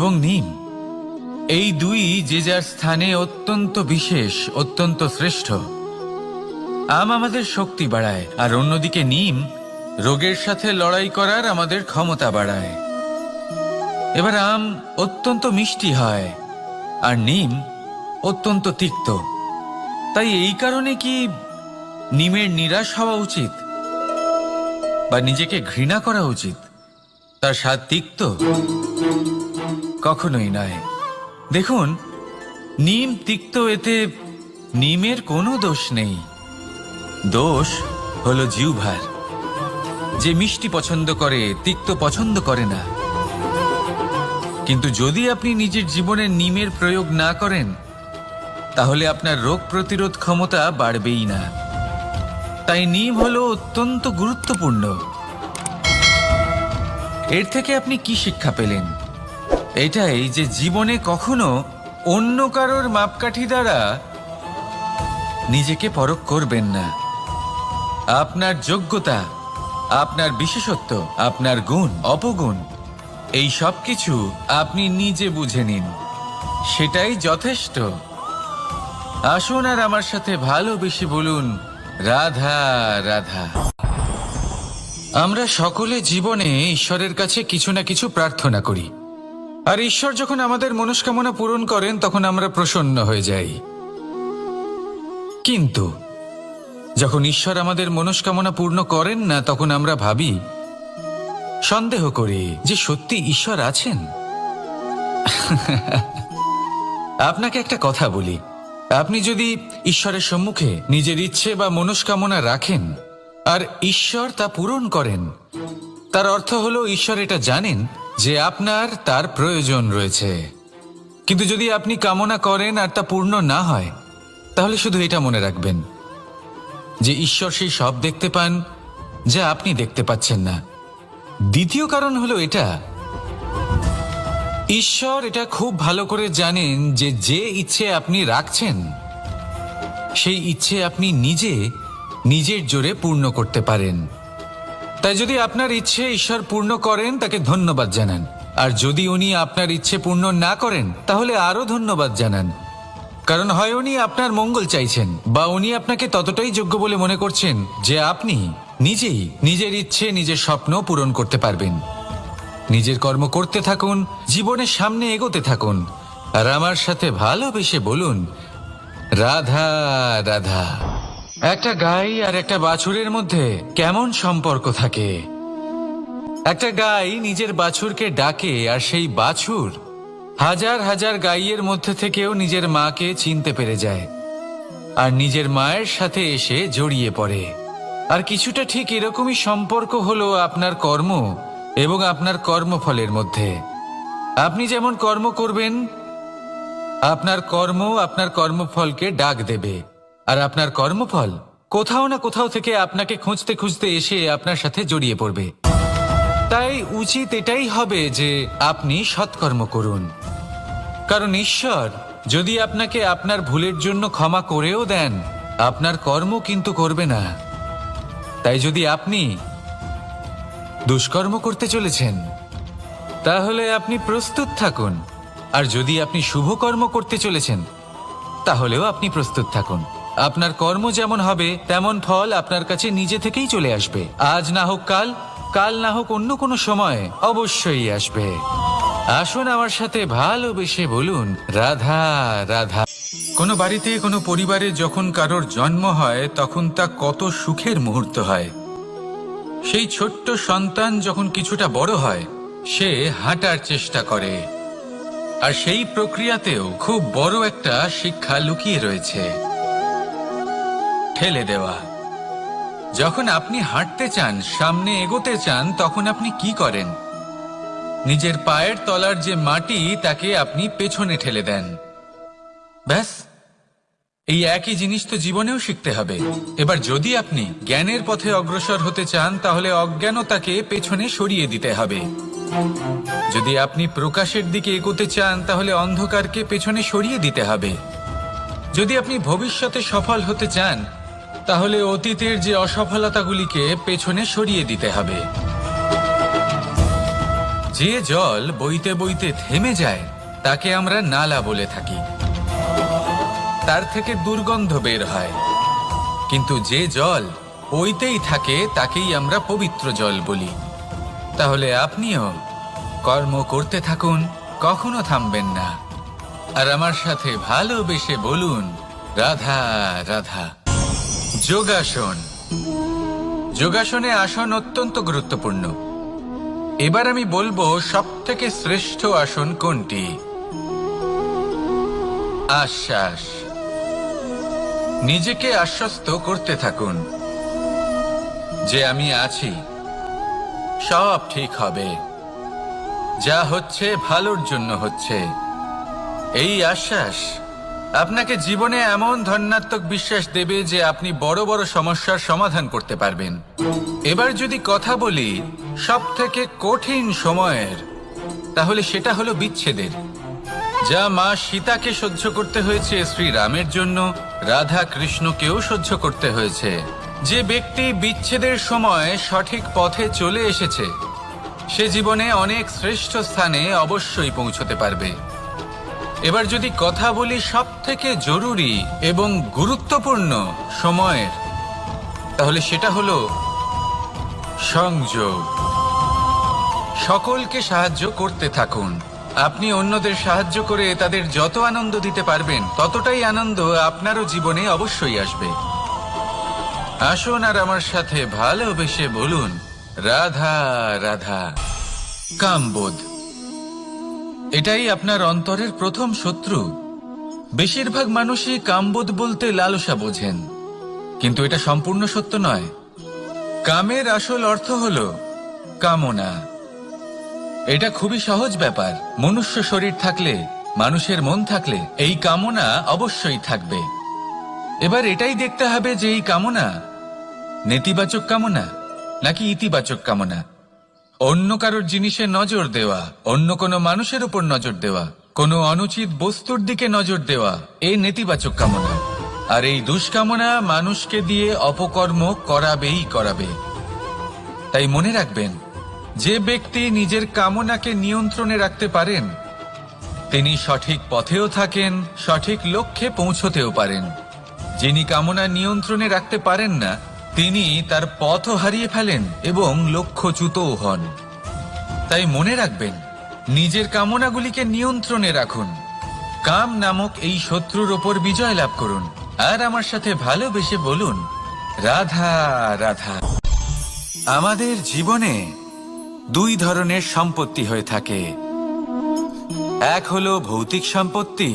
এবং নিম, এই দুই যে যার স্থানে অত্যন্ত বিশেষ, অত্যন্ত শ্রেষ্ঠ। আম আমাদের শক্তি বাড়ায়, আর অন্যদিকে নিম রোগের সাথে লড়াই করার আমাদের ক্ষমতা বাড়ায়। এবার আম অত্যন্ত মিষ্টি হয় আর নিম অত্যন্ত তিক্ত। তাই এই কারণে কি নিমের নিরাশ হওয়া উচিত বা নিজেকে ঘৃণা করা উচিত? তার স্বাদ তিক্ত? কখনোই নয়। দেখুন, নিম তিক্ত, এতে নিমের কোনো দোষ নেই। দোষ হলো জিহ্বার, যে মিষ্টি পছন্দ করে, তিক্ত পছন্দ করে না। কিন্তু যদি আপনি নিজের জীবনে নিমের প্রয়োগ না করেন, তাহলে আপনার রোগ প্রতিরোধ ক্ষমতা বাড়বেই না। তাই নিম হলো অত্যন্ত গুরুত্বপূর্ণ। এর থেকে আপনি কি শিক্ষা পেলেন? এটাই যে জীবনে কখনো অন্য কারোর মাপকাঠি দ্বারা নিজেকে পরখ করবেন না। আপনার যোগ্যতা, আপনার বিশেষত্ব, আপনার গুণ, অপগুণ, এই সব কিছু আপনি নিজে বুঝে নিন, সেটাই যথেষ্ট। আসুন আর আমার সাথে ভালোবেসে বলুন, রাধা রাধা। আমরা সকলে জীবনে ঈশ্বরের কাছে কিছু না কিছু প্রার্থনা করি, আর ঈশ্বর যখন আমাদের মনস্কামনা পূরণ করেন তখন আমরা প্রসন্ন হয়ে যাই। কিন্তু যখন ঈশ্বর আমাদের মনস্কামনা পূর্ণ করেন না, তখন আমরা ভাবি, সন্দেহ করি যে সত্যি ঈশ্বর আছেন। আপনাকে একটা কথা বলি, আপনি যদি ঈশ্বরের সম্মুখে নিজের ইচ্ছে বা মনস্কামনা রাখেন আর ঈশ্বর তা পূরণ করেন, তার অর্থ হলো ঈশ্বর এটা জানেন যে আপনার তার প্রয়োজন রয়েছে। কিন্তু যদি আপনি কামনা করেন আর তা পূর্ণ না হয়, তাহলে শুধু এটা মনে রাখবেন যে ঈশ্বর সেই সব দেখতে পান যা আপনি দেখতে পাচ্ছেন না। দ্বিতীয় কারণ হলো এটা, ঈশ্বর এটা খুব ভালো করে জানেন যে যে ইচ্ছে আপনি রাখছেন, সেই ইচ্ছে আপনি নিজে নিজের জোরে পূর্ণ করতে পারেন। তাই যদি আপনার ইচ্ছে ঈশ্বর পূর্ণ করেন, তাকে ধন্যবাদ জানান। আর যদি উনি আপনার ইচ্ছে পূর্ণ না করেন, তাহলে আরো ধন্যবাদ জানান। কারণ হয় উনি আপনার মঙ্গল চাইছেন, বা উনি আপনাকে ততটাই যোগ্য বলে মনে করছেন যে আপনি নিজেই নিজের ইচ্ছে, নিজের স্বপ্ন পূরণ করতে পারবেন। নিজের কর্ম করতে থাকুন, জীবনের সামনে এগোতে থাকুন, আর আমার সাথে ভালোবেসে বলুন, রাধা রাধা। একটা গাই আর একটা বাছুরের মধ্যে কেমন সম্পর্ক থাকে? একটা গাই নিজের বাছুরকে ডাকে, আর সেই বাছুর হাজার হাজার গাইয়ের মধ্যে থেকেও নিজের মাকে চিনতে পেরে যায় আর নিজের মায়ের সাথে এসে জড়িয়ে পড়ে। আর কিছুটা ঠিক এরকমই সম্পর্ক হলো আপনার কর্ম এবং আপনার কর্মফলের মধ্যে। আপনি যেমন কর্ম করবেন, আপনার কর্ম আপনার কর্মফলকে ডাক দেবে, আর আপনার কর্মফল কোথাও না কোথাও থেকে আপনাকে খুঁজতে খুঁজতে এসে আপনার সাথে জড়িয়ে পড়বে। তাই উচিত এটাই হবে যে আপনি সৎকর্ম করুন, কারণ ঈশ্বর যদি আপনাকে আপনার ভুলের জন্য ক্ষমা করেও দেন, আপনার কর্ম কিন্তু করবে না। তাই যদি আপনি দুষ্কর্ম করতে চলেছেন, তাহলে আপনি প্রস্তুত থাকুন, আর যদি আপনি শুভ কর্ম করতে চলেছেন, তাহলেও আপনি প্রস্তুত থাকুন। আপনার কর্ম যেমন হবে তেমন ফল আপনার কাছে নিজে থেকেই চলে আসবে। আজ না হোক কাল, কাল না হোক অন্য কোনো সময়, অবশ্যই আসবে। আসুন আমার সাথে ভালোবেসে বলুন, রাধা রাধা। কোনো বাড়িতে, কোনো পরিবারে যখন কারোর জন্ম হয়, তখন তা কত সুখের মুহূর্ত হয়। সেই ছোট্ট সন্তান যখন কিছুটা বড় হয়, সে হাঁটার চেষ্টা করে, আর সেই প্রক্রিয়াতেও খুব বড় একটা শিক্ষা লুকিয়ে রয়েছে, ঠেলে দেওয়া। যখন আপনি হাঁটতে চান, সামনে এগোতে চান, তখন আপনি কি করেন? নিজের পায়ের তলার যে মাটি, তাকে আপনি পেছনে ঠেলে দেন। ব্যাস, এই একই জিনিস তো জীবনেও শিখতে হবে। এবার যদি আপনি জ্ঞানের পথে অগ্রসর হতে চান, তাহলে অজ্ঞানতাকে পেছনে সরিয়ে দিতে হবে। যদি আপনি প্রকাশের দিকে এগোতে চান, তাহলে অন্ধকারকে পেছনে সরিয়ে দিতে হবে। যদি আপনি ভবিষ্যতে সফল হতে চান, তাহলে অতীতের যে অসফলতাগুলিকে পেছনে সরিয়ে দিতে হবে। যে জল বইতে বইতে থেমে যায় তাকে আমরা নালা বলে থাকি, তার থেকে দুর্গন্ধ বের হয়। কিন্তু যে জল বইতেই থাকে তাকেই আমরা পবিত্র জল বলি। তাহলে আপনিও কর্ম করতে থাকুন, কখনো থামবেন না। আর আমার সাথে ভালোবেসে বলুন, রাধা রাধা। যোগাসন। যোগাসনে আসন অত্যন্ত গুরুত্বপূর্ণ। এবার আমি বলবো সবথেকে শ্রেষ্ঠ আসন কোনটি। আশ্বাস। নিজেকে আশ্বস্ত করতে থাকুন যে আমি আছি, সব ঠিক হবে, যা হচ্ছে ভালোর জন্য হচ্ছে। এই আশ্বাস আপনাকে জীবনে এমন ধনাত্মক বিশ্বাস দেবে যে আপনি বড় বড় সমস্যার সমাধান করতে পারবেন। এবার যদি কথা বলি সবথেকে কঠিন সময়ের, তাহলে সেটা হলো বিচ্ছেদের। যা মা সীতাকে সহ্য করতে হয়েছে শ্রীরামের জন্য, রাধা কৃষ্ণকেও সহ্য করতে হয়েছে। যে ব্যক্তি বিচ্ছেদের সময় সঠিক পথে চলে এসেছে সে জীবনে অনেক শ্রেষ্ঠ স্থানে অবশ্যই পৌঁছতে পারবে। এবার যদি কথা বলি সবথেকে জরুরি এবং গুরুত্বপূর্ণ সময়ের, তাহলে সেটা হলো সংযোগ। সকলকে সাহায্য করতে থাকুন। আপনি অন্যদের সাহায্য করে তাদের যত আনন্দ দিতে পারবেন ততটাই আনন্দ আপনারও জীবনে অবশ্যই আসবে। আসুন আর আমার সাথে ভালোবেসে বলুন, রাধা রাধা। কামবোধ, এটাই আপনার অন্তরের প্রথম শত্রু। বেশিরভাগ মানুষই কামবোধ বলতে লালসা বোঝেন, কিন্তু এটা সম্পূর্ণ সত্য নয়। কামের আসল অর্থ হলো কামনা। এটা খুবই সহজ ব্যাপার। মনুষ্য শরীর থাকলে, মানুষের মন থাকলে এই কামনা অবশ্যই থাকবে। এবার এটাই দেখতে হবে যে এই কামনা নেতিবাচক কামনা নাকি ইতিবাচক কামনা। অন্য কারোর জিনিসে নজর দেওয়া, অন্য কোনো মানুষের উপর নজর দেওয়া, কোনো অনুচিত বস্তুর দিকে নজর দেওয়া, এই নেতিবাচক কামনা। আর এই দুষ্কামনা মানুষকে দিয়ে অপকর্ম করাবেই করাবে। তাই মনে রাখবেন, যে ব্যক্তি নিজের কামনাকে নিয়ন্ত্রণে রাখতে পারেন তিনি সঠিক পথেও থাকেন, সঠিক লক্ষ্যে পৌঁছতেও পারেন। যিনি কামনা নিয়ন্ত্রণে রাখতে পারেন না তিনি তার পথও হারিয়ে ফেলেন এবং লক্ষ্যচ্যুতও হন। তাই মনে রাখবেন, নিজের কামনাগুলিকে নিয়ন্ত্রণে রাখুন। কাম নামক এই শত্রুর ওপর বিজয় লাভ করুন। আর আমার সাথে ভালোবেসে বলুন, রাধা রাধা। আমাদের জীবনে দুই ধরনের সম্পত্তি হয়ে থাকে। এক হলো ভৌতিক সম্পত্তি,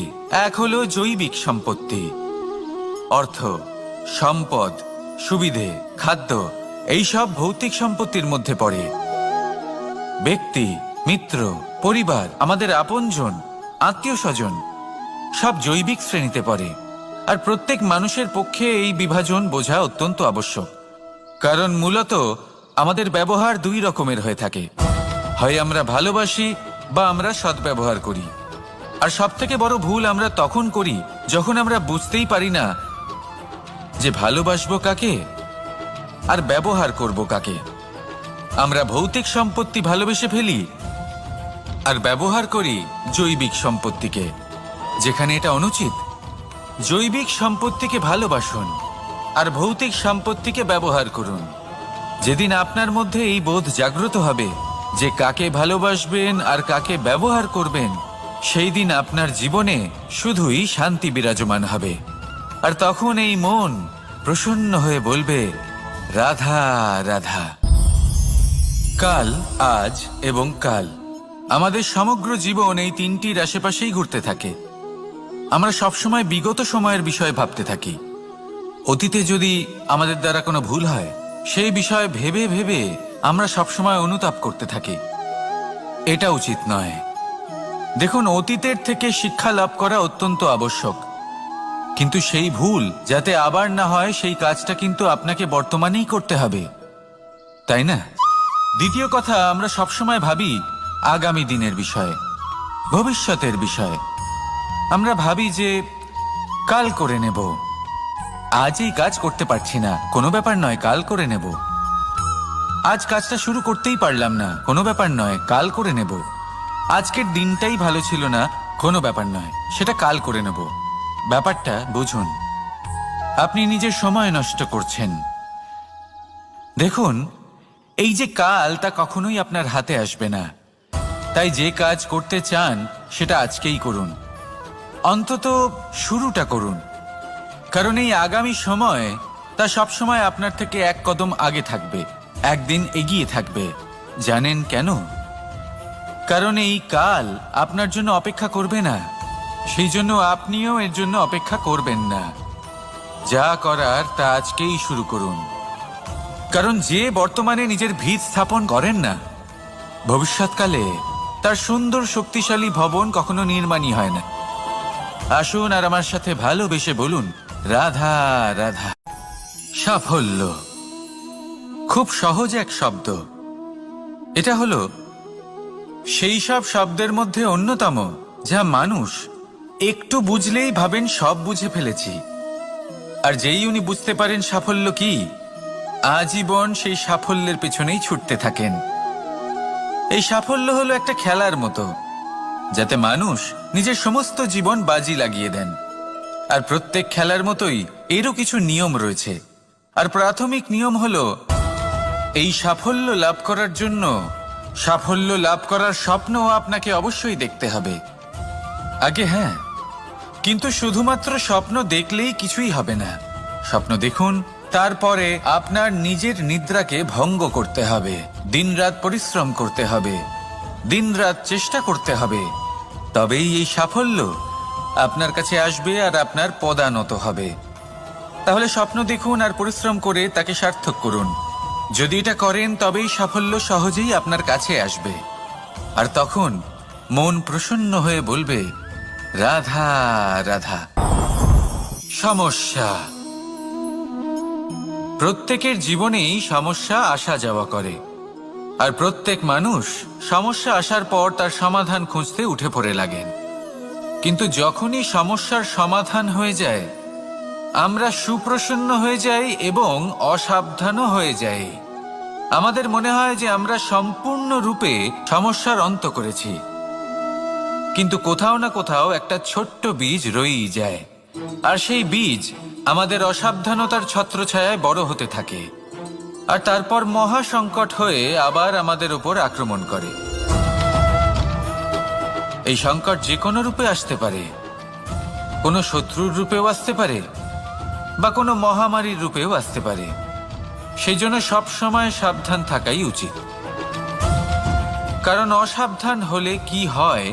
এক হলো জৈবিক সম্পত্তি। অর্থ, সম্পদ, সুবিধে, খাদ্য, এইসব ভৌতিক সম্পত্তির মধ্যে পড়ে। ব্যক্তি, মিত্র, পরিবার, আমাদের আপনজন, আত্মীয় স্বজন সব জৈবিক শ্রেণীতে পড়ে। আর প্রত্যেক মানুষের পক্ষে এই বিভাজন বোঝা অত্যন্ত আবশ্যক। কারণ মূলত আমাদের ব্যবহার দুই রকমের হয়ে থাকে। হয় আমরা ভালোবাসি বা আমরা সদ্ব্যবহার করি। আর সবথেকে বড় ভুল আমরা তখন করি যখন আমরা বুঝতেই পারি না যে ভালোবাসবো কাকে আর ব্যবহার করব কাকে। আমরা ভৌতিক সম্পত্তি ভালোবেসে ফেলি আর ব্যবহার করি জৈবিক সম্পত্তিকে, যেখানে এটা অনুচিত। জৈবিক সম্পত্তিকে ভালোবাসুন আর ভৌতিক সম্পত্তিকে ব্যবহার করুন। যেদিন আপনার মধ্যে এই বোধ জাগ্রত হবে যে কাকে ভালোবাসবেন আর কাকে ব্যবহার করবেন, সেই দিন আপনার জীবনে শুধুই শান্তি বিরাজমান হবে। আর তখন এই মন প্রসন্ন হয়ে বলবে, রাধা রাধা। কাল, আজ এবং কাল, আমাদের সমগ্র জীবন এই তিনটির আশেপাশেই ঘুরতে থাকে। আমরা সবসময় বিগত সময়ের বিষয়ে ভাবতে থাকি। অতীতে যদি আমাদের দ্বারা কোনো ভুল হয় সেই বিষয়ে ভেবে ভেবে আমরা সবসময় অনুতাপ করতে থাকি। এটা উচিত নয়। দেখুন, অতীতের থেকে শিক্ষা লাভ করা অত্যন্ত আবশ্যক, কিন্তু সেই ভুল যাতে আবার না হয় সেই কাজটা কিন্তু আপনাকে বর্তমানেই করতে হবে, তাই না? দ্বিতীয় কথা, আমরা সবসময় ভাবি আগামী দিনের বিষয়ে, ভবিষ্যতের বিষয়ে। আমরা ভাবি যে কাল করে নেব, আজ এই কাজ করতে পারছি না, কোনো ব্যাপার নয়, কাল করে নেব। আজ কাজটা শুরু করতেই পারলাম না, কোনো ব্যাপার নয়, কাল করে নেব। আজকের দিনটাই ভালো ছিল না, কোনো ব্যাপার নয়, সেটা কাল করে নেব। ব্যাপারটা বুঝুন, আপনি নিজের সময় নষ্ট করছেন। দেখুন, এই যে কাল, তা কখনোই আপনার হাতে আসবে না। তাই যে কাজ করতে চান সেটা আজকেই করুন, অন্তত শুরুটা করুন। কারণ এই আগামী সময় তা সবসময় আপনার থেকে এক কদম আগে থাকবে, একদিন এগিয়ে থাকবে। জানেন কেন? কারণ এই কাল আপনার জন্য অপেক্ষা করবে না, সেই জন্য আপনিও এর জন্য অপেক্ষা করবেন না। যা করার তা আজকেই শুরু করুন। কারণ যে বর্তমানে নিজের ভিত স্থাপন করেন না, ভবিষ্যৎকালে তার সুন্দর শক্তিশালী ভবন কখনো নির্মাণই হয় না। আসুন আর আমার সাথে ভালোবেসে বলুন, রাধা রাধা। সাফল্য খুব সহজ এক শব্দ। এটা হলো সেই সব শব্দের মধ্যে অন্যতম যা মানুষ একটু বুঝলেই ভাবেন সব বুঝে ফেলেছি। আর যেই উনি বুঝতে পারেন সাফল্য কি, আজীবন সেই সাফল্যের পেছনেই ছুটতে থাকেন। এই সাফল্য হলো একটা খেলার মতো, যাতে মানুষ নিজের সমস্ত জীবন বাজি লাগিয়ে দেন। আর প্রত্যেক খেলার মতোই এরও কিছু নিয়ম রয়েছে। আর প্রাথমিক নিয়ম হলো, এই সাফল্য লাভ করার জন্য সাফল্য লাভ করার স্বপ্ন আপনাকে অবশ্যই দেখতে হবে আগে। হ্যাঁ, কিন্তু শুধুমাত্র স্বপ্ন দেখলেই কিছুই হবে না। স্বপ্ন দেখুন, তারপরে আপনার নিজের নিদ্রাকে ভঙ্গ করতে হবে, দিনরাত পরিশ্রম করতে হবে, দিনরাত চেষ্টা করতে হবে। তবেই এই সাফল্য আপনার কাছে আসবে আর আপনার পদানত হবে। তাহলে স্বপ্ন দেখুন আর পরিশ্রম করে তাকে সার্থক করুন। যদি এটা করেন তবেই সাফল্য সহজেই আপনার কাছে আসবে। আর তখন মন প্রসন্ন হয়ে বলবে, রাধা রাধা। সমস্যা, প্রত্যেকের জীবনেই সমস্যা আসা যাওয়া করে। আর প্রত্যেক মানুষ সমস্যা আসার পর তার সমাধান খুঁজতে উঠে পড়ে লাগেন। কিন্তু যখনই সমস্যার সমাধান হয়ে যায়, আমরা সুপ্রসন্ন হয়ে যাই এবং অসাবধানও হয়ে যাই। আমাদের মনে হয় যে আমরা সম্পূর্ণরূপে সমস্যার অন্ত করেছি, কিন্তু কোথাও না কোথাও একটা ছোট্ট বীজ রয়েই যায়। আর সেই বীজ আমাদের অসাবধানতার ছত্রছায়ায় বড় হতে থাকে, আর তারপর মহা সংকট হয়ে আবার আমাদের উপর আক্রমণ করে। এই সংকট যে কোনো রূপে আসতে পারে, কোনো শত্রুর রূপেও আসতে পারে, বা কোনো মহামারীর রূপেও আসতে পারে। সেই জন্য সবসময় সাবধান থাকাই উচিত। কারণ অসাবধান হলে কি হয়,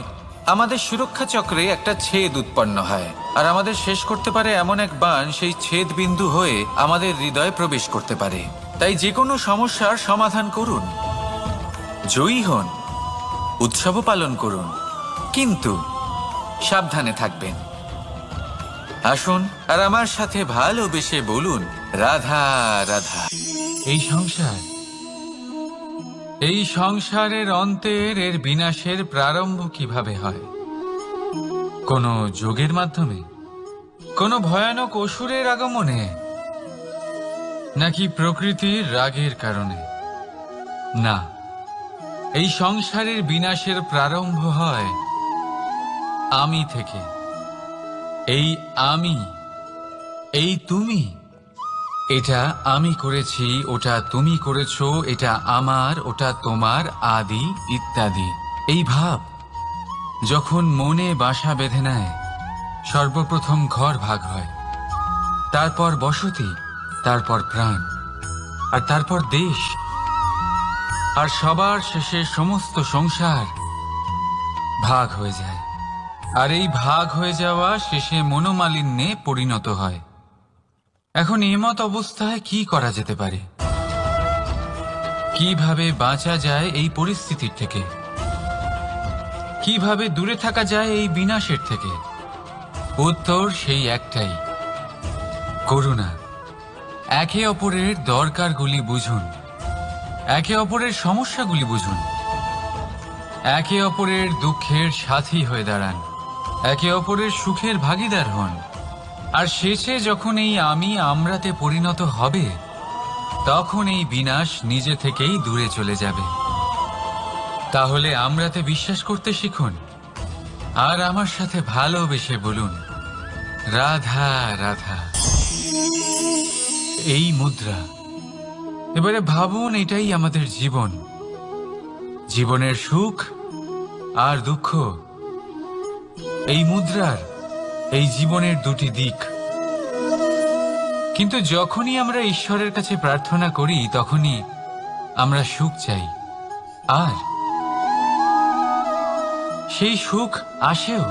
আমাদের সুরক্ষা চক্রে একটা ছেদ উৎপন্ন হয়, আর আমাদের শেষ করতে পারে এমন এক বাণ সেই ছেদ বিন্দু হয়ে আমাদের হৃদয়ে প্রবেশ করতে পারে। তাই যে কোনো সমস্যার সমাধান করুন, জয়ী হন, উৎসবও পালন করুন, কিন্তু সাবধানে থাকবেন। আসুন আর আমার সাথে ভালোবেসে বলুন, রাধা রাধা। এই সংসারের অন্তের এর বিনাশের প্রারম্ভ কিভাবে হয়? কোনো যোগের মাধ্যমে, কোনো ভয়ানক অসুরের আগমনে, নাকি প্রকৃতির রাগের কারণে? না, এই সংসারের বিনাশের প্রারম্ভ হয় আমি থেকে। এই আমি, এই তুমি, এটা আমি করেছি, ওটা তুমি করেছো, এটা আমার, ওটা তোমার, আদি ইত্যাদি। এই ভাব যখন মনে বাসা বেঁধে নেয়, সর্বপ্রথম ঘর ভাগ হয়, তারপর বসতি, তারপর প্রাণ, আর তারপর দেশ, আর সবার শেষে সমস্ত সংসার ভাগ হয়ে যায়। আর এই ভাগ হয়ে যাওয়া শেষে মনোমালিন্যে পরিণত হয়। এখন এমত অবস্থায় কি করা যেতে পারে? কিভাবে বাঁচা যায় এই পরিস্থিতির থেকে? কিভাবে দূরে থাকা যায় এই বিনাশের থেকে? উত্তর সেই একটাই, করুণা। একে অপরের দরকারগুলি বুঝুন, একে অপরের সমস্যাগুলি বুঝুন, একে অপরের দুঃখের সাথী হয়ে দাঁড়ান, একে অপরের সুখের ভাগীদার হন। আর শেষে যখন এই আমি আমরাতে পরিণত হবে, তখন এই বিনাশ নিজে থেকেই দূরে চলে যাবে। তাহলে আমরাতে বিশ্বাস করতে শিখুন, আর আমার সাথে ভালোবেসে বলুন, রাধা রাধা। এই মুদ্রা, এবারে ভাবুন, এটাই আমাদের জীবন, জীবনের সুখ আর দুঃখ। এই মুদ্রার, এই জীবনের দুটি দিক। কিন্তু যখনই আমরা ঈশ্বরের কাছে প্রার্থনা করি, তখনই আমরা সুখ চাই, আর সেই সুখ আসেও।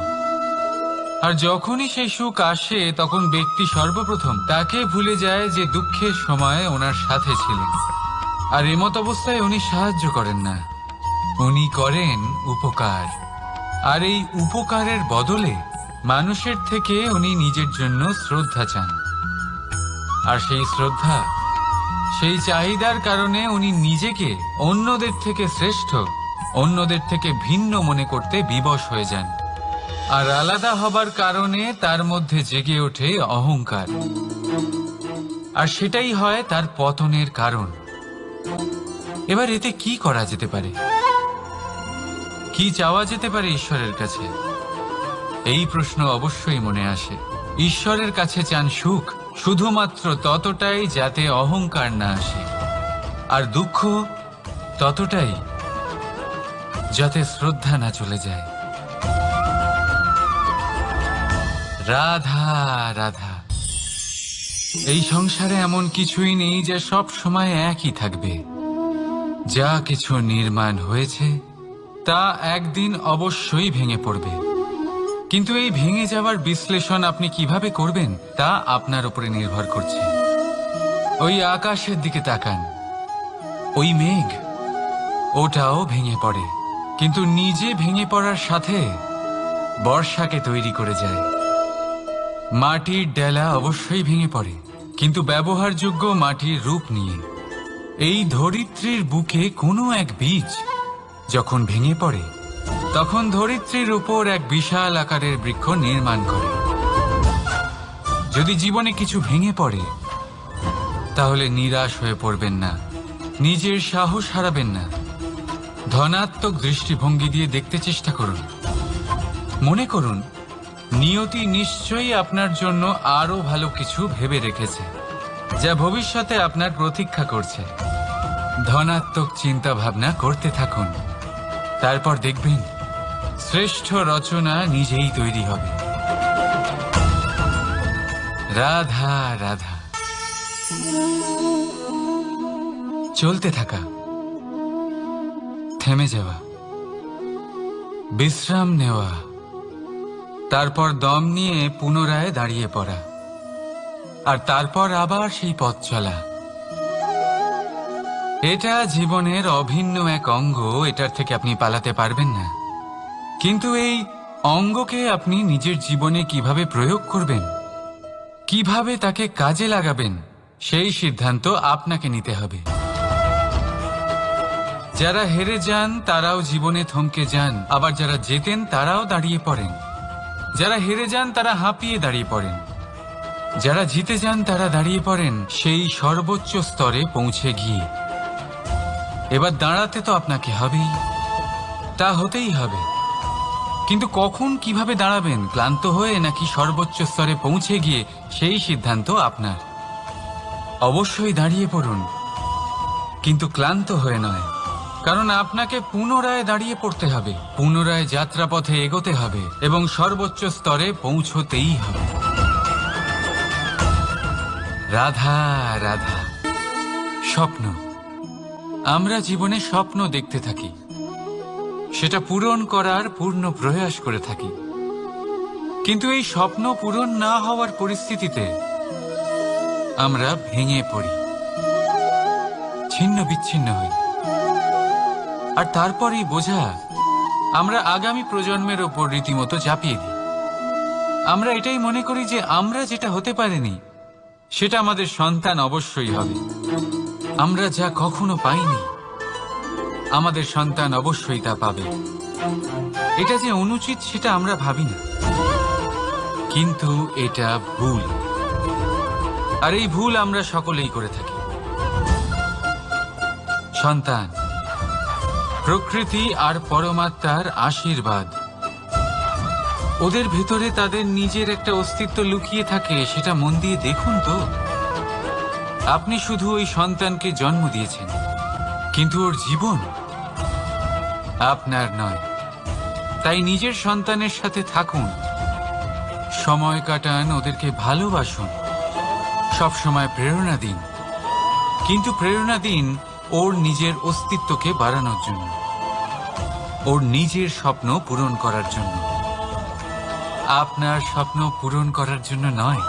আর যখনই সেই সুখ আসে, তখন ব্যক্তি সর্বপ্রথম তাকে ভুলে যায় যে দুঃখের সময় ওনার সাথে ছিলেন। আর এমত অবস্থায় উনি সাহায্য করেন না, উনি করেন উপকার। আর এই উপকারের বদলে মানুষের থেকে উনি নিজের জন্য শ্রদ্ধা চান। আর সেই শ্রদ্ধা, সেই চাহিদার কারণে উনি নিজেকে অন্যদের থেকে শ্রেষ্ঠ, অন্যদের থেকে ভিন্ন মনে করতে বিবশ হয়ে যান। আর আলাদা হবার কারণে তার মধ্যে জেগে ওঠে অহংকার, আর সেটাই হয় তার পতনের কারণ। এবার এতে কি করা যেতে পারে? কি চাওয়া যেতে পারে ঈশ্বরের কাছে? এই প্রশ্ন অবশ্যই মনে আসে। ঈশ্বরের কাছে চান সুখ, শুধুমাত্র ততটাই যাতে অহংকার না আসে, আর দুঃখ ততটাই যাতে শ্রদ্ধা না চলে যায়। রাধা রাধা। এই সংসারে এমন কিছুই নেই যে সব সময় একই থাকবে। যা কিছু নির্মাণ হয়েছে তা একদিন অবশ্যই ভেঙে পড়বে, কিন্তু এই ভেঙে যাওয়ার বিশ্লেষণ আপনি কিভাবে করবেন তা আপনার উপরে নির্ভর করছে। ওই আকাশের দিকে তাকান, ওই মেঘ, ওটাও ভেঙে পড়ে, কিন্তু নিজে ভেঙে পড়ার সাথে বর্ষাকে তৈরি করে যায়। মাটির ডেলা অবশ্যই ভেঙে পড়ে, কিন্তু ব্যবহারযোগ্য মাটির রূপ নিয়ে। এই ধরিত্রীর বুকে কোনো এক বীজ যখন ভেঙে পড়ে, তখন ধরিত্রীর উপর এক বিশাল আকারের বৃক্ষ নির্মাণ করে। যদি জীবনে কিছু ভেঙে পড়ে, তাহলে নিরাশ হয়ে পড়বেন না, নিজের সাহস হারাবেন না। ধনাত্মক দৃষ্টিভঙ্গি দিয়ে দেখতে চেষ্টা করুন। মনে করুন, নিয়তি নিশ্চয়ই আপনার জন্য আরো ভালো কিছু ভেবে রেখেছে, যা ভবিষ্যতে আপনার প্রতীক্ষা করছে। ধনাত্মক চিন্তা ভাবনা করতে থাকুন, তারপর দেখবেন শ্রেষ্ঠ রচনা নিজেই তৈরি হবে। রাধা রাধা। চলতে থাকা, থেমে যাওয়া, বিশ্রাম নেওয়া, তারপর দম নিয়ে পুনরায় দাঁড়িয়ে পড়া, আর তারপর আবার সেই পথ চলা। এটা জীবনের অভিন্ন এক অঙ্গ, এটার থেকে আপনি পালাতে পারবেন না। কিন্তু এই অঙ্গকে আপনি নিজের জীবনে কিভাবে প্রয়োগ করবেন, কিভাবে তাকে কাজে লাগাবেন, সেই সিদ্ধান্ত আপনাকে নিতে হবে। যারা হেরে যান তারাও জীবনে থমকে যান, আবার যারা জেতেন তারাও দাঁড়িয়ে পড়েন। যারা হেরে যান তারা হাঁপিয়ে দাঁড়িয়ে পড়েন, যারা জিতে যান তারা দাঁড়িয়ে পড়েন সেই সর্বোচ্চ স্তরে পৌঁছে গিয়ে। এবার দাঁড়াতে তো আপনাকে হবেই, তা হতেই হবে। কিন্তু কখন, কিভাবে দাঁড়াবেন, ক্লান্ত হয়ে নাকি সর্বোচ্চ স্তরে পৌঁছে গিয়ে, সেই সিদ্ধান্ত আপনার। অবশ্যই দাঁড়িয়ে পড়ুন, কিন্তু ক্লান্ত হয়ে নয়, কারণ আপনাকে পুনরায় দাঁড়িয়ে পড়তে হবে, পুনরায় যাত্রাপথে এগোতে হবে এবং সর্বোচ্চ স্তরে পৌঁছতেই হবে। রাধা রাধা। স্বপ্ন, আমরা জীবনে স্বপ্ন দেখতে থাকি, সেটা পূরণ করার পূর্ণ প্রয়াস করে থাকি। কিন্তু এই স্বপ্ন পূরণ না হওয়ার পরিস্থিতিতে আমরা ভেঙে পড়ি, ছিন্ন বিচ্ছিন্ন হই, আর তারপর এই বোঝা আমরা আগামী প্রজন্মের ওপর রীতিমতো চাপিয়ে দিই। আমরা এটাই মনে করি যে আমরা যেটা হতে পারিনি সেটা আমাদের সন্তান অবশ্যই হবে। আমরা যা কখনো পাইনি আমাদের সন্তান অবশ্যই তা পাবে। এটা যে অনুচিত সেটা আমরা ভাবি না, কিন্তু এটা ভুল, আর এই ভুল আমরা সকলেই করে থাকি। সন্তান প্রকৃতি আর পরমাত্মার আশীর্বাদ। ওদের ভেতরে তাদের নিজের একটা অস্তিত্ব লুকিয়ে থাকে, সেটা মন দিয়ে দেখুন তো। আপনি শুধু ওই সন্তানকে জন্ম দিয়েছেন, কিন্তু ওর জীবন আপনার নয়। তাই নিজের সন্তানের সাথে থাকুন, সময় কাটান, ওদেরকে ভালোবাসুন, সব সময় প্রেরণা দিন, কিন্তু প্রেরণা দিন ওর নিজের অস্তিত্বকে বাড়ানোর জন্য, ওর নিজের স্বপ্ন পূরণ করার জন্য, আপনার স্বপ্ন পূরণ করার জন্য নয়।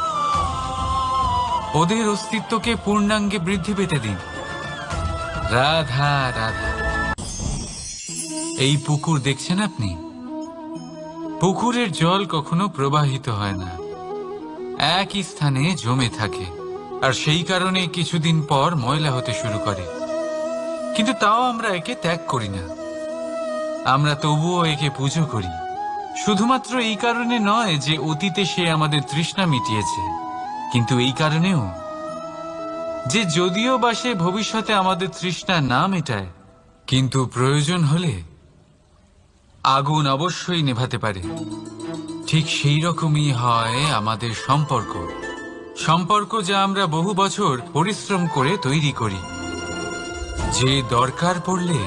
ওদের অস্তিত্বকে পূর্ণাঙ্গে বৃদ্ধি পেতে দিন। রাধা রাধা। এই পুকুর দেখছেন আপনি? পুকুরের জল কখনো প্রবাহিত হয় না, একই স্থানে জমে থাকে, আর সেই কারণে কিছুদিন পর ময়লা হতে শুরু করে। কিন্তু তাও আমরা একে ত্যাগ করি না, আমরা তবুও একে পুজো করি। শুধুমাত্র এই কারণে নয় যে অতীতে সে আমাদের তৃষ্ণা মিটিয়েছে, কিন্তু এই কারণেও যে যদিও বা সে ভবিষ্যতে আমাদের তৃষ্ণা না মেটায়, কিন্তু প্রয়োজন হলে আগুন অবশ্যই নেভাতে পারে। ঠিক সেই রকমই হয় আমাদের সম্পর্ক, সম্পর্ক যা আমরা বহু বছর পরিশ্রম করে তৈরি করি, যে দরকার পড়লে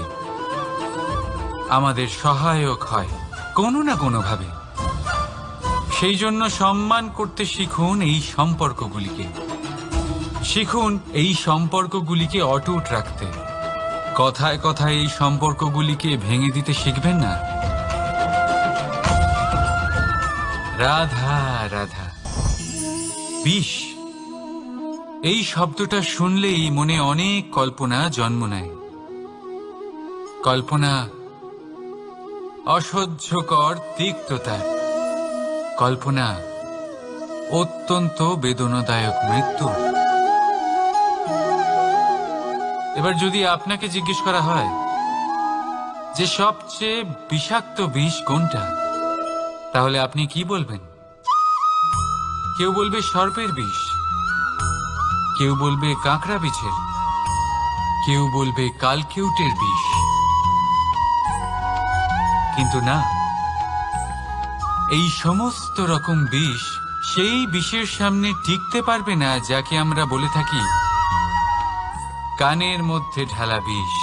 আমাদের সহায়ক হয় কোনো না কোনোভাবে। সেই জন্য সম্মান করতে শিখুন এই সম্পর্কগুলিকে, শিখুন এই সম্পর্কগুলিকে অটুট রাখতে। কথায় কথায় এই সম্পর্কগুলিকে ভেঙে দিতে শিখবেন না। রাধা রাধা। বিষ, এই শব্দটা শুনলেই মনে অনেক কল্পনা জন্ম নেয়। কল্পনা অসহ্যকর তিক্ততা, কল্পনা অত্যন্ত বেদনাদায়ক মৃত্যু। এবার যদি আপনাকে জিজ্ঞেস করা হয় যে সবচেয়ে বিষাক্ত বিষ কোনটা, তাহলে আপনি কি বলবেন? কেউ বলবে সর্পের বিষ, কেউ বলবে কাঁকড়া বিছের, কেউ বলবে কালকেউটের বিষ। কিন্তু না, এই সমস্ত রকম বিষ সেই বিষের সামনে টিকতে পারবে না যাকে আমরা বলে থাকি কানের মধ্যে ঢালা বিষ।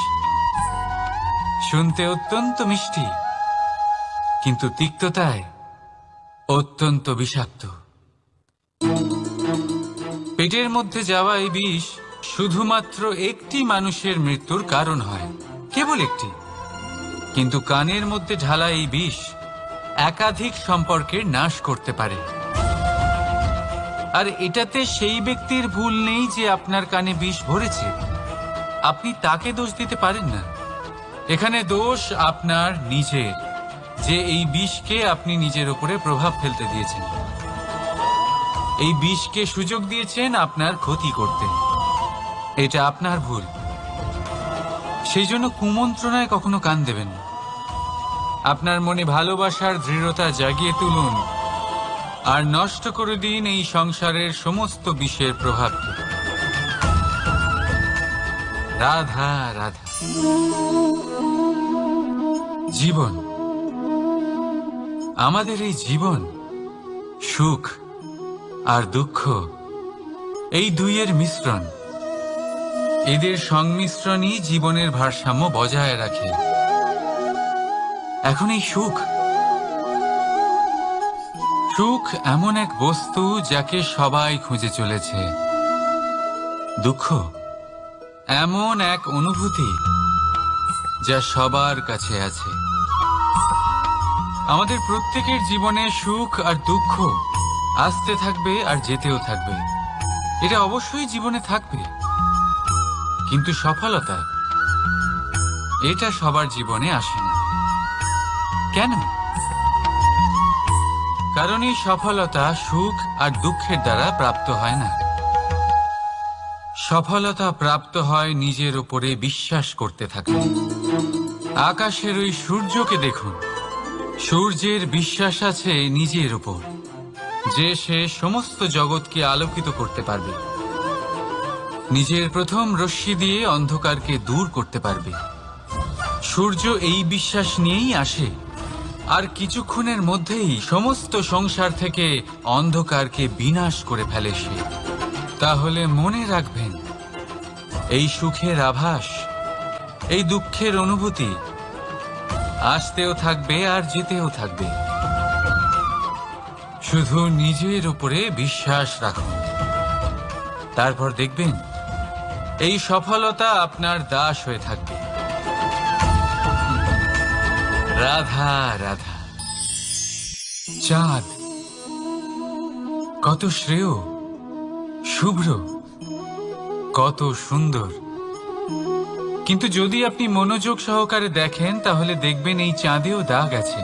শুনতে অত্যন্ত মিষ্টি, কিন্তু তিক্ততায় অত্যন্ত বিষাক্ত। পেটের মধ্যে যাওয়া এই বিষ শুধুমাত্র একটি মানুষের মৃত্যুর কারণ হয়, কেবল একটি। কিন্তু কানের মধ্যে ঢালা এই বিষ একাধিক সম্পর্কের নাশ করতে পারে। আর এটাতে সেই ব্যক্তির ভুল নেই যে আপনার কানে বিষ ভরেছে, আপনি তাকে দোষ দিতে পারেন না। এখানে দোষ আপনার নিজের, যে এই বিষকে আপনি নিজের উপরে প্রভাব ফেলতে দিয়েছেন, এই বিষকে সুযোগ দিয়েছেন আপনার ক্ষতি করতে। এটা আপনার ভুল। সেই জন্য কুমন্ত্রণায় কখনো কান দেবেন না। আপনার মনে ভালোবাসার দৃঢ়তা জাগিয়ে তুলুন আর নষ্ট করে দিন এই সংসারের সমস্ত বিষের প্রভাবকে। রাধা রাধা। জীবন, আমাদের এই জীবন, সুখ আর দুঃখ, এই দুইয়ের মিশ্রণ। এদের সংমিশ্রণই জীবনের ভারসাম্য বজায় রাখে। এখন এই সুখ, সুখ এমন এক বস্তু যাকে সবাই খুঁজে চলেছে। দুঃখ এমন এক অনুভূতি যা সবার কাছে আছে। আমাদের প্রত্যেকের জীবনে সুখ আর দুঃখ আসতে থাকবে আর যেতেও থাকবে, এটা অবশ্যই জীবনে থাকবে। কিন্তু সফলতা, এটা সবার জীবনে আসে না। কেন? কারণ এই সফলতা সুখ আর দুঃখের দ্বারা প্রাপ্ত হয় না। সফলতা প্রাপ্ত হয় নিজের উপরে বিশ্বাস করতে থাকলে। আকাশের ওই সূর্যকে দেখুন, সূর্যের বিশ্বাস আছে নিজের উপর যে সে সমস্ত জগৎকে আলোকিত করতে পারবে। নিজের প্রথম রশ্মি দিয়ে অন্ধকারকে দূর করতে পারবে। সূর্য এই বিশ্বাস নিয়েই আসে, আর কিছুক্ষণের মধ্যেই সমস্ত সংসার থেকে অন্ধকারকে বিনাশ করে ফেলে সে। তাহলে মনে রাখবেন, এই সুখের আভাস, এই দুঃখের অনুভূতি আসতেও থাকবে আর যেতেও থাকবে। শুধু নিজের উপরে বিশ্বাস রাখুন, তারপর দেখবেন এই সফলতা আপনার দাস হয়ে থাকবে। রাধা রাধা। চাঁদ কত শ্রেয়, শুভ্র, কত সুন্দর। কিন্তু যদি আপনি মনোযোগ সহকারে দেখেন তাহলে দেখবেন এই চাঁদেও দাগ আছে।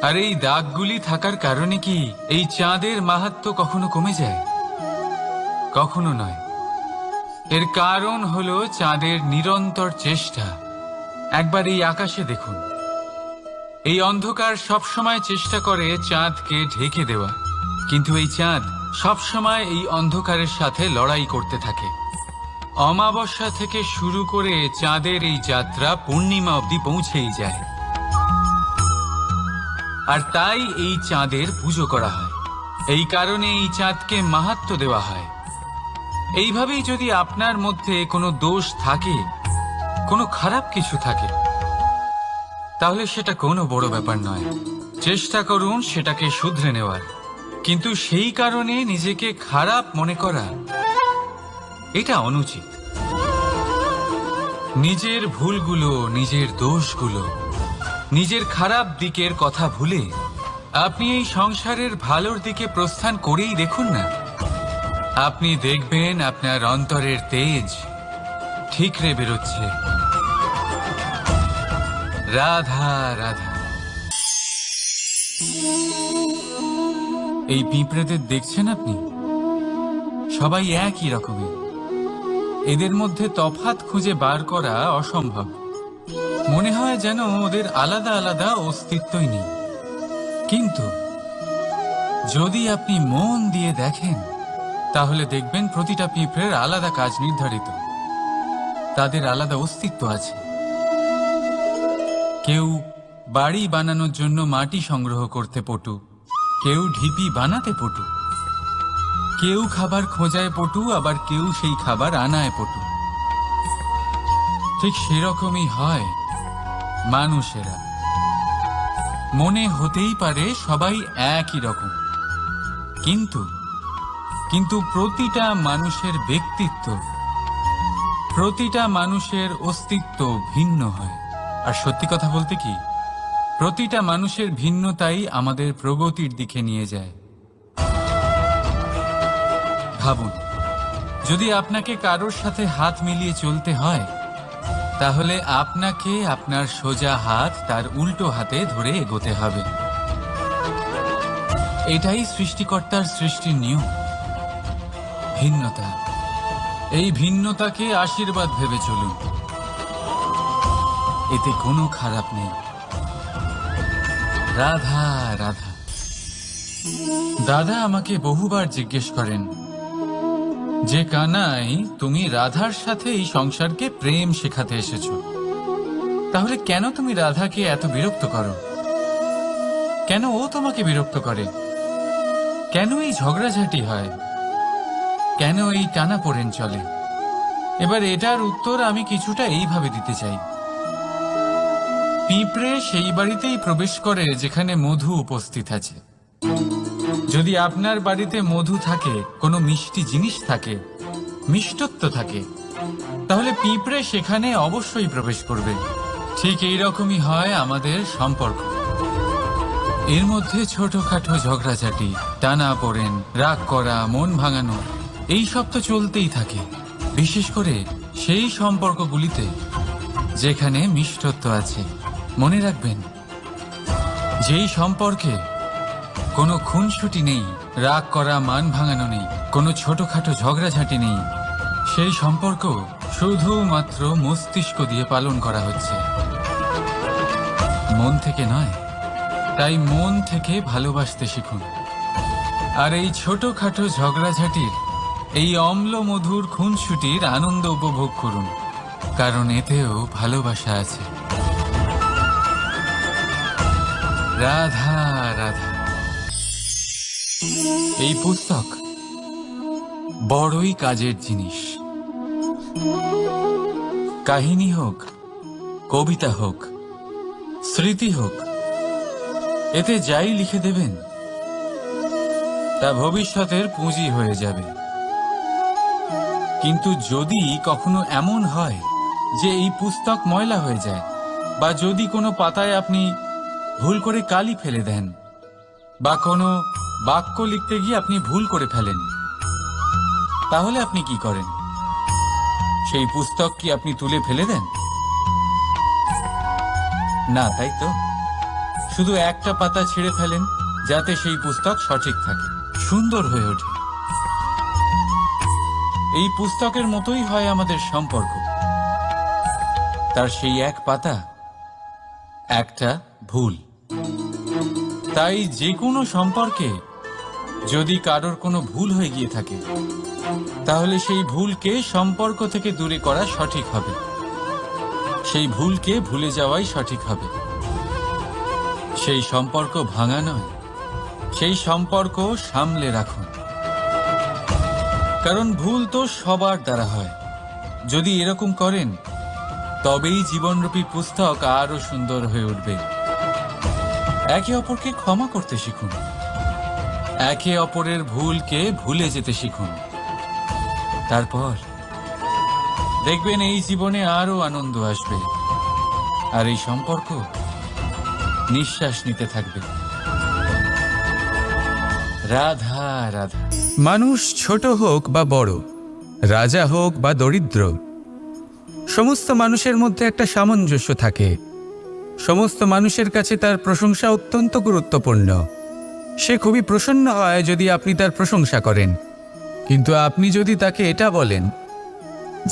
আর এই দাগগুলি থাকার কারণে কি এই চাঁদের মাহাত্ম্য কখনো কমে যায়? কখনো নয়। এর কারণ হলো চাঁদের নিরন্তর চেষ্টা। একবার এই আকাশে দেখুন, এই অন্ধকার সবসময় চেষ্টা করে চাঁদকে ঢেকে দেওয়া, কিন্তু এই চাঁদ সবসময় এই অন্ধকারের সাথে লড়াই করতে থাকে। অমাবস্যা থেকে শুরু করে চাঁদের এই যাত্রা পূর্ণিমা অবধি পৌঁছেই যায়। আর তাই এই চাঁদের পুজো করা হয়, এই কারণে এই চাঁদকে মাহাত্ম্য দেওয়া হয়। এইভাবেই যদি আপনার মধ্যে কোনো দোষ থাকে, কোনো খারাপ কিছু থাকে, তাহলে সেটা কোনো বড় ব্যাপার নয়। চেষ্টা করুন সেটাকে শুধরে নেওয়ার, কিন্তু সেই কারণে নিজেকে খারাপ মনে করা এটা অনুচিত। নিজের ভুলগুলো, নিজের দোষগুলো, নিজের খারাপ দিকের কথা ভুলে আপনি এই সংসারের ভালোর দিকে প্রস্থান করেই দেখুন না। আপনি দেখবেন আপনার অন্তরের তেজ ঠিকরে বেরোচ্ছে। রাধা রাধা। এই পিঁপড়েদের দেখছেন আপনি? সবাই একই রকমের। এদের মধ্যে তফাৎ খুঁজে বার করা অসম্ভব। মনে হয় যেন ওদের আলাদা আলাদা অস্তিত্বই নেই। কিন্তু যদি আপনি মন দিয়ে দেখেন তাহলে দেখবেন প্রতিটা পিঁপড়ের আলাদা কাজ নির্ধারিত, তাদের আলাদা অস্তিত্ব আছে। কেউ বাড়ি বানানোর জন্য মাটি সংগ্রহ করতে পটু, কেউ ঢিপি বানাতে পটু, কেউ খাবার খোঁজায় পটু, আবার কেউ সেই খাবার আনায় পটু। ঠিক সেরকমই হয় মানুষেরা। মনে হতেই পারে সবাই একই রকম, কিন্তু প্রতিটা মানুষের ব্যক্তিত্ব, প্রতিটা মানুষের অস্তিত্ব ভিন্ন হয়। আর সত্যি কথা বলতে কি, প্রতিটা মানুষের ভিন্নতাই আমাদের প্রগতির দিকে নিয়ে যায়। ভাবুন, যদি আপনাকে কারোর সাথে হাত মিলিয়ে চলতে হয়, তাহলে আপনাকে আপনার সোজা হাত তার উল্টো হাতে ধরে এগোতে হবে। এটাই সৃষ্টিকর্তার সৃষ্টির নিয়ম। ভিন্নতা, এই ভিন্নতাকে আশীর্বাদ ভেবে চলুন, এতে কোনো খারাপ নেই। রাধা রাধা। দাদা আমাকে বহুবার জিজ্ঞেস করেন যে কানাই, তুমি রাধার সাথে এই সংসারকে প্রেম শেখাতে এসেছো, তাহলে কেন তুমি রাধাকে এত বিরক্ত করো? কেন ও তোমাকে বিরক্ত করে? কেন এই ঝগড়াঝাটি হয়? কেন এই টানাপোড়েন চলে? এবার এটার উত্তর আমি কিছুটা এইভাবে দিতে চাই। পিঁপড়ে সেই বাড়িতেই প্রবেশ করে যেখানে মধু উপস্থিত আছে। যদি আপনার বাড়িতে মধু থাকে, কোনো মিষ্টি জিনিস থাকে, মিষ্টত্ব থাকে, তাহলে পিঁপড়ে সেখানে অবশ্যই প্রবেশ করবে। ঠিক এইরকমই হয় আমাদের সম্পর্ক। এর মধ্যে ছোটখাটো ঝগড়াঝাটি, টানাপোড়েন, রাগ করা, মন ভাঙানো, এই সব তো চলতেই থাকে। বিশেষ করে সেই সম্পর্কগুলিতে যেখানে মিষ্টত্ব আছে। মনে রাখবেন, যেই সম্পর্কে কোনো খুনসুটি নেই, রাগ করা, মান ভাঙানো নেই, কোনো ছোটখাটো ঝগড়াঝাটি নেই, সেই সম্পর্ক শুধুমাত্র মস্তিষ্ক দিয়ে পালন করা হচ্ছে, মন থেকে নয়। তাই মন থেকে ভালোবাসতে শিখুন। আর এই ছোটখাটো ঝগড়াঝাটির এই অম্ল মধুর খুনসুটির আনন্দ উপভোগ করুন, কারণ এতেও ভালোবাসা আছে। রাধা রাধা। এই পুস্তক বড়ই কাজের জিনিস। কাহিনী হোক, কবিতা হোক, স্মৃতি হোক, এতে যাই লিখে দেবেন তা ভবিষ্যতের পুঁজি হয়ে যাবে। কিন্তু যদি কখনো এমন হয় যে এই পুস্তক ময়লা হয়ে যায়, বা যদি কোনো পাতায় আপনি ভুল করে কালি ফেলে দেন, বা কোনো বাক্য লিখতে গিয়ে আপনি ভুল করে ফেলেন, তাহলে আপনি কি করেন? সেই পুস্তক কি আপনি তুলে ফেলে দেন? না, তাই তো। শুধু একটা পাতা ছিঁড়ে ফেলেন, যাতে সেই পুস্তক সঠিক থাকে, সুন্দর হয়ে ওঠে। এই পুস্তকের মতোই হয় আমাদের সম্পর্ক। তার সেই এক পাতা, একটা ভুল। তাই যে কোনো সম্পর্কে যদি কারোর কোনো ভুল হয়ে গিয়ে থাকে, তাহলে সেই ভুলকে সম্পর্ক থেকে দূরে করা সঠিক হবে। সেই ভুলকে ভুলে যাওয়াই সঠিক হবে। সেই সম্পর্ক ভাঙা নয়, সেই সম্পর্ক সামলে রাখুন। কারণ ভুল তো সবার দ্বারা হয়। যদি এরকম করেন, তবেই জীবনরূপী পুস্তক আরো সুন্দর হয়ে উঠবে। একে অপরকে ক্ষমা করতে শিখুন, একে অপরের ভুলকে ভুলে যেতে শিখুন। তারপর দেখবেন এই জীবনে আরো আনন্দ আসবে, আর এই সম্পর্ক নিঃশ্বাস নিতে থাকবে। রাধা রাধা। মানুষ ছোট হোক বা বড়, রাজা হোক বা দরিদ্র, সমস্ত মানুষের মধ্যে একটা সামঞ্জস্য থাকে। সমস্ত মানুষের কাছে তার প্রশংসা অত্যন্ত গুরুত্বপূর্ণ। সে খুবই প্রসন্ন হয় যদি আপনি তার প্রশংসা করেন, কিন্তু আপনি যদি তাকে এটা বলেন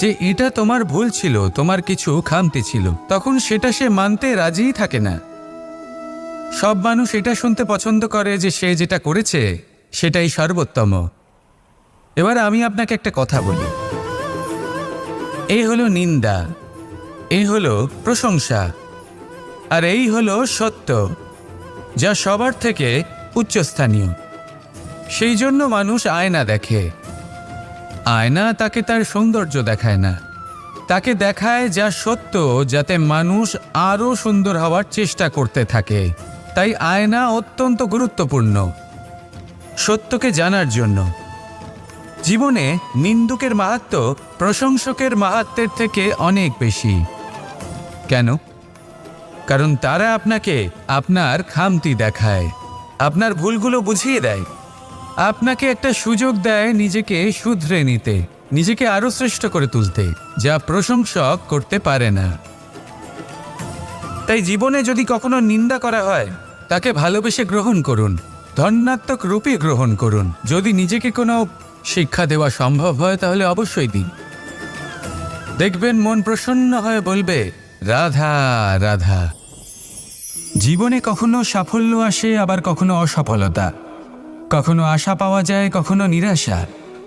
যে এটা তোমার ভুল ছিল, তোমার কিছু খামতি ছিল, তখন সেটা সে মানতে রাজিই থাকে না। সব মানুষ এটা শুনতে পছন্দ করে যে সে যেটা করেছে সেটাই সর্বোত্তম। এবার আমি আপনাকে একটা কথা বলি। এই হলো নিন্দা, এই হলো প্রশংসা, আর এই হলো সত্য, যা সবার থেকে উচ্চস্থানীয়। সেই জন্য মানুষ আয়না দেখে। আয়না তাকে তার সৌন্দর্য দেখায় না, তাকে দেখায় যা সত্য, যাতে মানুষ আরও সুন্দর হওয়ার চেষ্টা করতে থাকে। তাই আয়না অত্যন্ত গুরুত্বপূর্ণ সত্যকে জানার জন্য। জীবনে নিন্দুকের মাহাত্ম্য প্রশংসকের মাহাত্ম্যের থেকে অনেক বেশি। কেন? কারণ তারা আপনাকে আপনার খামতি দেখায়, আপনার ভুলগুলো বুঝিয়ে দেয়, আপনাকে একটা সুযোগ দেয় নিজেকে শুধরে নিতে, নিজেকে আরো শ্রেষ্ঠ করে তুলতে, যা প্রশংসক করতে পারে না। তাই জীবনে যদি কখনো নিন্দা করা হয়, তাকে ভালোবেসে গ্রহণ করুন, ধন্যাত্মক রূপে গ্রহণ করুন। যদি নিজেকে কোনো শিক্ষা দেওয়া সম্ভব হয় তাহলে অবশ্যই দিন। দেখবেন মন প্রসন্ন হয়ে বলবে, রাধা রাধা। জীবনে কখনো সাফল্য আসে, আবার কখনো অসফলতা, কখনো আশা পাওয়া যায়, কখনো নিরাশা,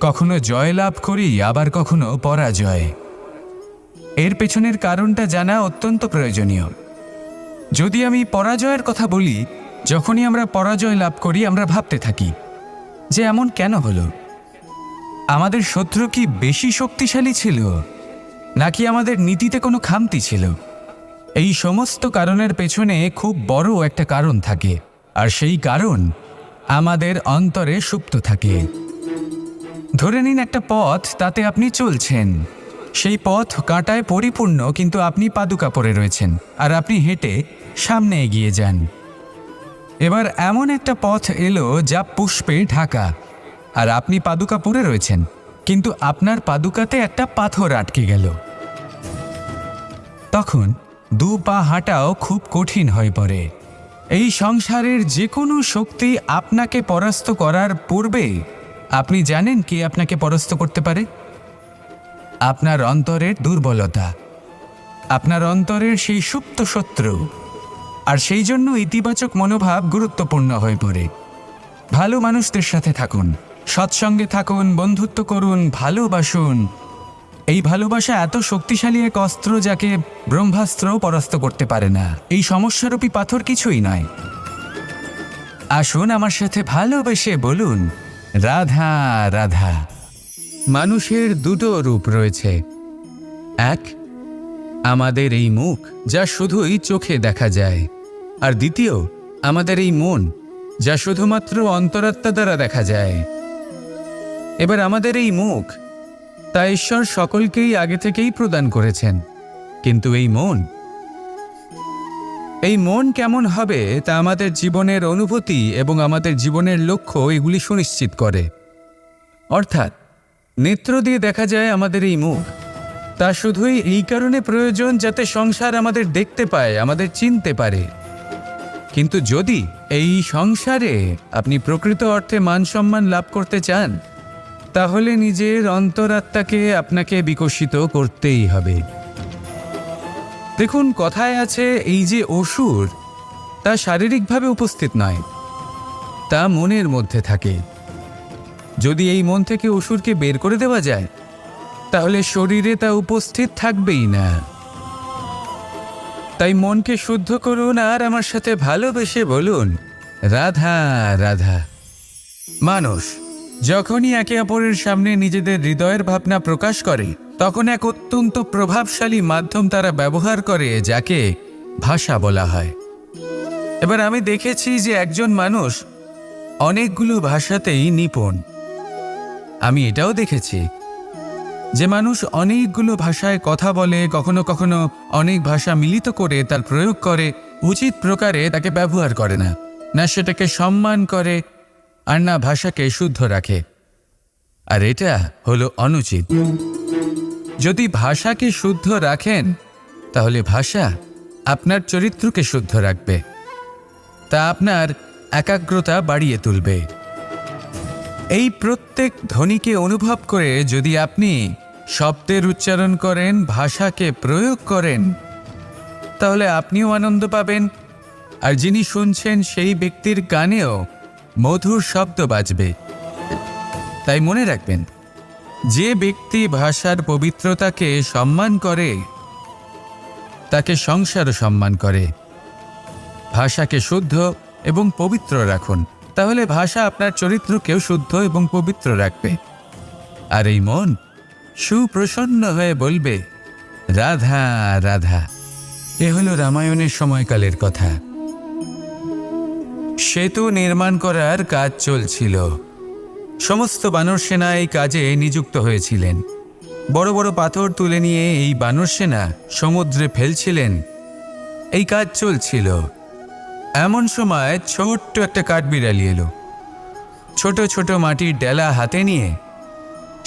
কখনো জয় লাভ করি, আবার কখনো পরাজয়। এর পেছনের কারণটা জানা অত্যন্ত প্রয়োজনীয়। যদি আমি পরাজয়ের কথা বলি, যখনই আমরা পরাজয় লাভ করি আমরা ভাবতে থাকি যে এমন কেন হলো? আমাদের শত্রু কি বেশি শক্তিশালী ছিল, নাকি আমাদের নীতিতে কোনো খামতি ছিল? এই সমস্ত কারণের পেছনে খুব বড় একটা কারণ থাকে, আর সেই কারণ আমাদের অন্তরে সুপ্ত থাকে। ধরে নিন একটা পথ, তাতে আপনি চলছেন, সেই পথ কাঁটায় পরিপূর্ণ, কিন্তু আপনি পাদুকা পরে রয়েছেন আর আপনি হেঁটে সামনে এগিয়ে যান। এবার এমন একটা পথ এলো যা পুষ্পে ঢাকা, আর আপনি পাদুকা পরে রয়েছেন, কিন্তু আপনার পাদুকাতে একটা পাথর আটকে গেল। তখন দু পা হাঁটাও খুব কঠিন হয়ে পড়ে। এই সংসারের যে কোনো শক্তি আপনাকে পরাস্ত করার পূর্বে আপনি জানেন কে আপনাকে পরাস্ত করতে পারে? আপনার অন্তরের দুর্বলতা, আপনার অন্তরের সেই সুপ্ত শত্রু। আর সেই জন্য ইতিবাচক মনোভাব গুরুত্বপূর্ণ হয়ে পড়ে। ভালো মানুষদের সাথে থাকুন, সৎসঙ্গে থাকুন, বন্ধুত্ব করুন, ভালোবাসুন। এই ভালোবাসা এত শক্তিশালী এক অস্ত্র যাকে ব্রহ্মাস্ত্রও পরাস্ত করতে পারে না। এই সমস্যারূপী পাথর কিছুই নয়। আসুন আমার সাথে ভালোবেসে বলুন, রাধা রাধা। মানুষের দুটো রূপ রয়েছে। এক, আমাদের এই মুখ যা শুধুই চোখে দেখা যায়, আর দ্বিতীয় আমাদের এই মন যা শুধুমাত্র অন্তরাত্মা দ্বারা দেখা যায়। এবার আমাদের এই মুখ তা ঈশ্বর সকলকেই আগে থেকেই প্রদান করেছেন, কিন্তু এই মন কেমন হবে তা আমাদের জীবনের অনুভূতি এবং আমাদের জীবনের লক্ষ্য এগুলি সুনিশ্চিত করে। অর্থাৎ নেত্র দিয়ে দেখা যায় আমাদের এই মুখ, তা শুধুই এই কারণে প্রয়োজন যাতে সংসার আমাদের দেখতে পায়, আমাদের চিনতে পারে। কিন্তু যদি এই সংসারে আপনি প্রকৃত অর্থে মান সম্মান লাভ করতে চান, তাহলে নিজের অন্তরাত্মাকে আপনাকে বিকশিত করতেই হবে। দেখুন, কথায় আছে এই যে অসুর, তা শারীরিকভাবে উপস্থিত নয়, তা মনের মধ্যে থাকে। যদি এই মন থেকে অসুরকে বের করে দেওয়া যায়, তাহলে শরীরে তা উপস্থিত থাকবেই না। তাই মনকে শুদ্ধ করুন আর আমার সাথে ভালোবেসে বলুন, রাধা রাধা। মানুষ যখনই একে অপরের সামনে নিজেদের হৃদয়ের ভাবনা প্রকাশ করে, তখন এক অত্যন্ত প্রভাবশালী মাধ্যম তারা ব্যবহার করে, যাকে ভাষা বলা হয়। এবার আমি দেখেছি যে একজন মানুষ অনেকগুলো ভাষাতেই নিপুণ। আমি এটাও দেখেছি যে মানুষ অনেকগুলো ভাষায় কথা বলে, কখনো কখনো অনেক ভাষা মিলিত করে তার প্রয়োগ করে, উচিত প্রকারে তাকে ব্যবহার করে না, না সেটাকে সম্মান করে, আর না ভাষাকে শুদ্ধ রাখে। আর এটা হলো অনুচিত। যদি ভাষাকে শুদ্ধ রাখেন, তাহলে ভাষা আপনার চরিত্রকে শুদ্ধ রাখবে, তা আপনার একাগ্রতা বাড়িয়ে তুলবে। এই প্রত্যেক ধ্বনিকে অনুভব করে যদি আপনি শব্দের উচ্চারণ করেন, ভাষাকে প্রয়োগ করেন, তাহলে আপনিও আনন্দ পাবেন, আর যিনি শুনছেন সেই ব্যক্তির কানেও মধুর শব্দ বাজবে। তাই মনে রাখবেন, যে ব্যক্তি ভাষার পবিত্রতাকে সম্মান করে, তাকে সংসারও সম্মান করে। ভাষাকে শুদ্ধ এবং পবিত্র রাখুন, তাহলে ভাষা আপনার চরিত্রকেও শুদ্ধ এবং পবিত্র রাখবে। আর এই মন সুপ্রসন্ন হয়ে বলবে, রাধা রাধা। এ হলো রামায়ণের সময়কালের কথা। সেতু নির্মাণ করার কাজ চলছিল। সমস্ত বানর সেনা এই কাজে নিযুক্ত হয়েছিলেন। বড় বড় পাথর তুলে নিয়ে এই বানর সেনা সমুদ্রে ফেলছিলেন। এই কাজ চলছিল। এমন সময় ছোট্ট একটা কাঠবিড়ালি এলো। ছোট ছোট মাটির ডেলা হাতে নিয়ে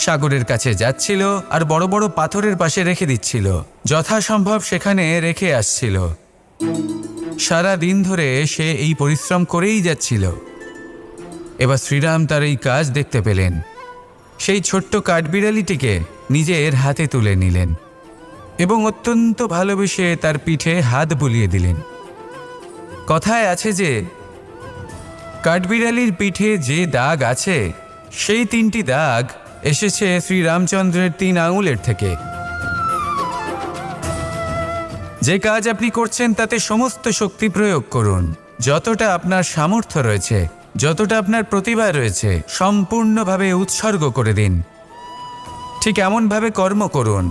সাগরের কাছে যাচ্ছিল, আর বড় বড় পাথরের পাশে রেখে দিচ্ছিল। যথাসম্ভব সেখানে রেখে আসছিল। সারা দিন ধরে সে এই পরিশ্রম করেই যাচ্ছিল। এবার শ্রীরাম তার এই কাজ দেখতে পেলেন। সেই ছোট্ট কাঠবিড়ালিটিকে নিজের হাতে তুলে নিলেন এবং অত্যন্ত ভালোবেসে তার পিঠে হাত বুলিয়ে দিলেন। কথায় আছে যে কাঠবিড়ালির পিঠে যে দাগ আছে, সেই 3টি দাগ এসেছে শ্রীরামচন্দ্রের 3 আঙুলের থেকে। যে কাজ আপনি করছেন তাতে সমস্ত শক্তি প্রয়োগ করুন। যতটা আপনার সামর্থ্য রয়েছে, যতটা আপনার প্রতিভা রয়েছে, সম্পূর্ণভাবে উৎসর্গ করে দিন। ঠিক এমনভাবে কর্ম করুন।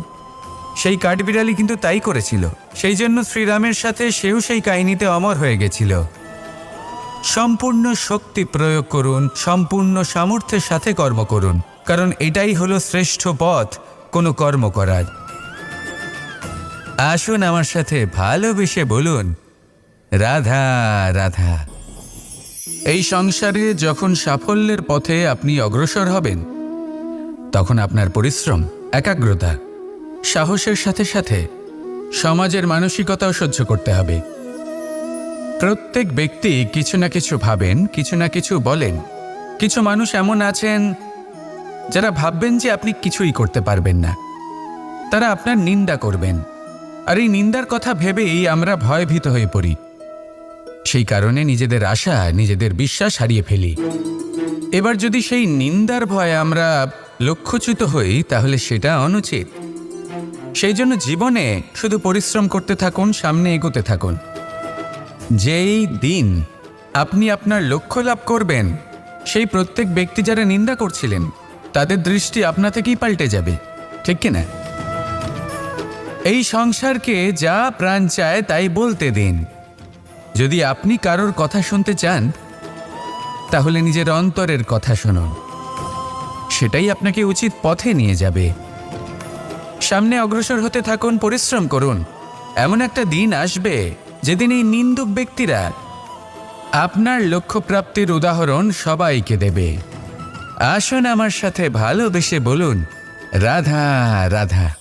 সেই কাঠবিড়ালি কিন্তু তাই করেছিল। সেই জন্য শ্রীরামের সাথে সেও সেই কাহিনীতে অমর হয়ে গেছিল। সম্পূর্ণ শক্তি প্রয়োগ করুন, সম্পূর্ণ সামর্থ্যের সাথে কর্ম করুন, কারণ এটাই হলো শ্রেষ্ঠ পথ কোনো কর্ম করার। আসুন আমার সাথে ভালোবেসে বলুন, রাধা রাধা। এই সংসারে যখন সাফল্যের পথে আপনি অগ্রসর হবেন, তখন আপনার পরিশ্রম, একাগ্রতা, সাহসের সাথে সাথে সমাজের মানসিকতাও সহ্য করতে হবে। প্রত্যেক ব্যক্তি কিছু না কিছু ভাবেন, কিছু না কিছু বলেন। কিছু মানুষ এমন আছেন যারা ভাববেন যে আপনি কিছুই করতে পারবেন না। তারা আপনার নিন্দা করবেন, আর এই নিন্দার কথা ভেবেই আমরা ভয়ভীত হয়ে পড়ি। সেই কারণে নিজেদের আশা, নিজেদের বিশ্বাস হারিয়ে ফেলি। এবার যদি সেই নিন্দার ভয়ে আমরা লক্ষ্যচ্যুত হই, তাহলে সেটা অনুচিত। সেই জন্য জীবনে শুধু পরিশ্রম করতে থাকুন, সামনে এগোতে থাকুন। যেই দিন আপনি আপনার লক্ষ্য লাভ করবেন, সেই প্রত্যেক ব্যক্তি যারা নিন্দা করছিলেন তাদের দৃষ্টি আপনা থেকেই পাল্টে যাবে, ঠিক কিনা? এই সংসারকে যা প্রাণ চায় তাই বলতে দিন। যদি আপনি কারোর কথা শুনতে চান, তাহলে নিজের অন্তরের কথা শুনুন, সেটাই আপনাকে উচিত পথে নিয়ে যাবে। সামনে অগ্রসর হতে থাকুন, পরিশ্রম করুন। এমন একটা দিন আসবে যেদিন এই নিন্দুক ব্যক্তিরা আপনার লক্ষ্য প্রাপ্তির উদাহরণ সবাইকে দেবে। আসুন আমার সাথে ভালোবেসে বলুন, রাধা রাধা।